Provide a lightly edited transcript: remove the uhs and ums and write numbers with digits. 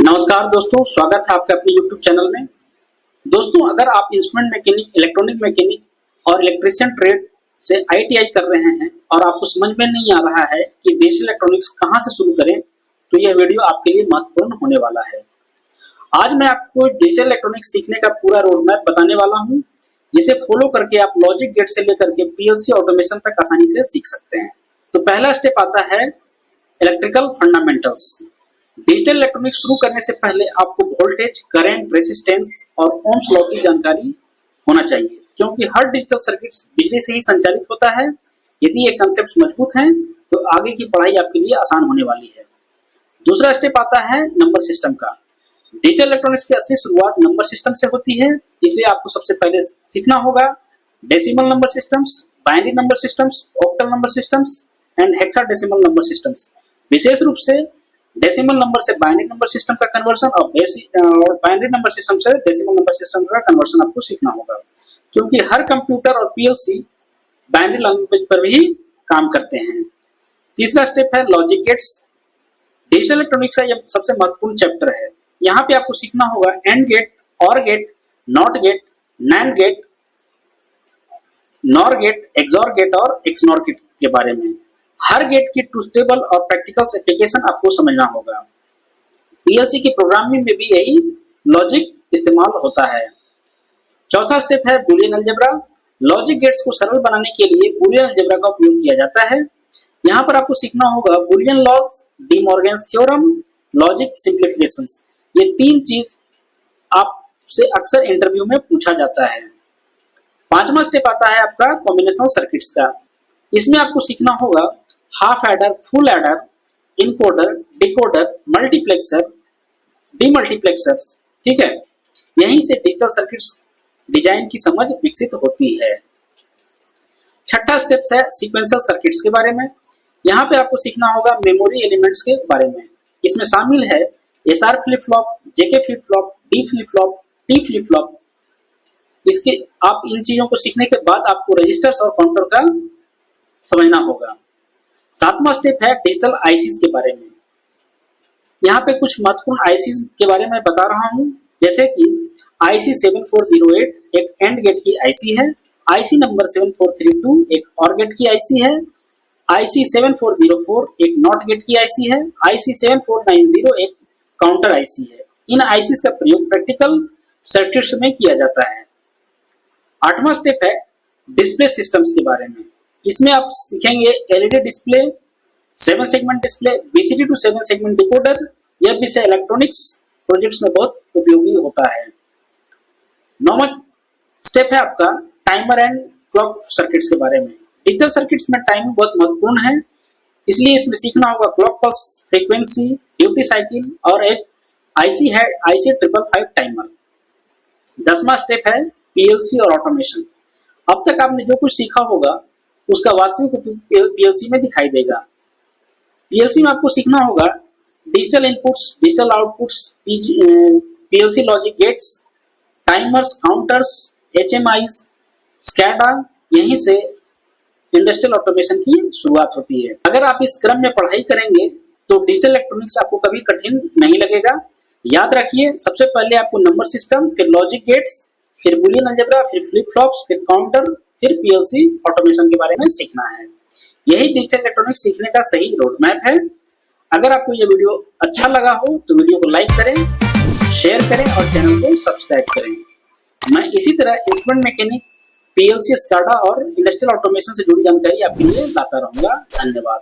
नमस्कार दोस्तों, स्वागत है आपका अपने YouTube चैनल में। दोस्तों, अगर आप इंस्ट्रूमेंट मैकेनिक, इलेक्ट्रॉनिक मैकेनिक और इलेक्ट्रीशियन ट्रेड से ITI कर रहे हैं और आपको समझ में नहीं आ रहा है कि डिजिटल इलेक्ट्रॉनिक्स कहां से शुरू करें, तो यह वीडियो आपके लिए महत्वपूर्ण होने वाला है। आज मैं आपको डिजिटल इलेक्ट्रॉनिक्स सीखने का पूरा रोड मैप बताने वाला हूं, जिसे फॉलो करके आप लॉजिक गेट से लेकर के PLC ऑटोमेशन तक आसानी से सीख सकते हैं। तो पहला स्टेप आता है इलेक्ट्रिकल फंडामेंटल्स। डिजिटल इलेक्ट्रॉनिक्स शुरू करने से पहले आपको वोल्टेज, करंट, रेजिस्टेंस और ओम्स लॉ की जानकारी होना चाहिए, क्योंकि हर डिजिटल सर्किट बिजली से ही संचालित होता है। यदि ये कॉन्सेप्ट्स मजबूत हैं तो आगे की पढ़ाई आपके लिए आसान होने वाली है। दूसरा स्टेप आता है नंबर सिस्टम का। डिजिटल इलेक्ट्रॉनिक्स की असली शुरुआत नंबर सिस्टम से होती है, इसलिए आपको सबसे पहले सीखना होगा decimal number systems, binary number systems, octal number systems and hexadecimal number systems. विशेष रूप से डेसिमल नंबर से बाइनरी नंबर सिस्टम का कन्वर्सन और बाइनरी नंबर सिस्टम से डेसिमल नंबर सिस्टम का कन्वर्सन आपको सीखना होगा, क्योंकि हर कंप्यूटर और PLC बाइनरी लैंग्वेज पर भी काम करते हैं। तीसरा स्टेप है लॉजिक गेट्स। डिजिटल इलेक्ट्रॉनिक्स का यह सबसे महत्वपूर्ण चैप्टर है। यहाँ पे आपको सीखना होगा and gate, or gate, not gate, nand gate, nor gate, xor gate और एक्सनॉर गेट के बारे में। हर गेट की ट्रूथ टेबल और प्रैक्टिकल एप्लीकेशन आपको समझना होगा। PLC की प्रोग्रामिंग में भी यही लॉजिक इस्तेमाल होता है। चौथा स्टेप है बूलियन अलजेब्रा। लॉजिक गेट्स को सरल बनाने के लिए बूलियन अलजेब्रा का उपयोग किया जाता है। यहाँ पर आपको सीखना होगा boolean laws, De Morgan's theorem, logic simplifications. ये तीन चीज आपसे अक्सर इंटरव्यू में पूछा जाता है। पांचवा स्टेप आता है आपका कॉम्बिनेशनल सर्किट्स का। इसमें आपको सीखना होगा half adder, full adder, encoder, decoder, multiplexer, demultiplexers. ठीक है, यहीं से डिजिटल सर्किट्स डिजाइन की समझ विकसित होती है। छठा स्टेप है सीक्वेंशियल सर्किट्स के बारे में। यहाँ पे आपको सीखना होगा मेमोरी एलिमेंट्स के बारे में। इसमें शामिल है SR flip flop, JK flip flop, D flip flop, T flip flop. इसके आप इन चीजों को सीखने के बाद आपको रजिस्टर्स और काउंटर का समझना होगा। सातवां स्टेप है डिजिटल ICs के बारे में। यहाँ पे कुछ महत्वपूर्ण ICs के बारे में बता रहा हूँ, जैसे कि IC 7408 एक एंड गेट की IC है, IC नंबर 7432 एक और गेट की IC है, IC 7404 एक नॉट गेट की IC है, IC 7490 एक काउंटर IC है। इन ICs का प्रयोग प्रैक्टिकल सर्किट्स में किया जाता है। आठवां स्टेप है डिस्प्ले सिस्टम्स के बारे में। इसमें आप सीखेंगे LED display, 7 segment display, BCD to 7 segment decoder. यह विषय इलेक्ट्रॉनिक्स प्रोजेक्ट्स में बहुत उपयोगी होता है। नौवां स्टेप है आपका टाइमर एंड क्लॉक सर्किट्स के बारे में। डिजिटल सर्किट्स में टाइमिंग बहुत महत्वपूर्ण है, इसलिए इसमें सीखना होगा clock pulse, frequency, duty cycle और एक IC है IC 555 टाइमर। 10वां स्टेप है PLC और ऑटोमेशन। अब तक आपने जो कुछ सीखा होगा उसका वास्तविक उपयोग PLC में दिखाई देगा। PLC में आपको सीखना होगा digital inputs, digital outputs, PLC logic gates, timers, counters, HMIs, SCADA। यहीं से इंडस्ट्रियल ऑटोमेशन की शुरुआत होती है। अगर आप इस क्रम में पढ़ाई करेंगे तो डिजिटल इलेक्ट्रॉनिक्स आपको कभी कठिन नहीं लगेगा। याद रखिए, सबसे पहले आपको नंबर सिस्टम, फिर लॉजिक गेट्स, फिर बूलियन अलजेब्रा, फिर फ्लिप फ्लॉप्स, फिर काउंटर, फिर PLC ऑटोमेशन के बारे में सीखना है। यही डिजिटल इलेक्ट्रॉनिक्स सीखने का सही रोड मैप है। अगर आपको यह वीडियो अच्छा लगा हो तो वीडियो को लाइक करें, शेयर करें और चैनल को सब्सक्राइब करें। मैं इसी तरह इंस्ट्रूमेंट मैकेनिक, PLC, SCADA और इंडस्ट्रियल ऑटोमेशन से जुड़ी जानकारी आपके लिए लाता रहूंगा। धन्यवाद।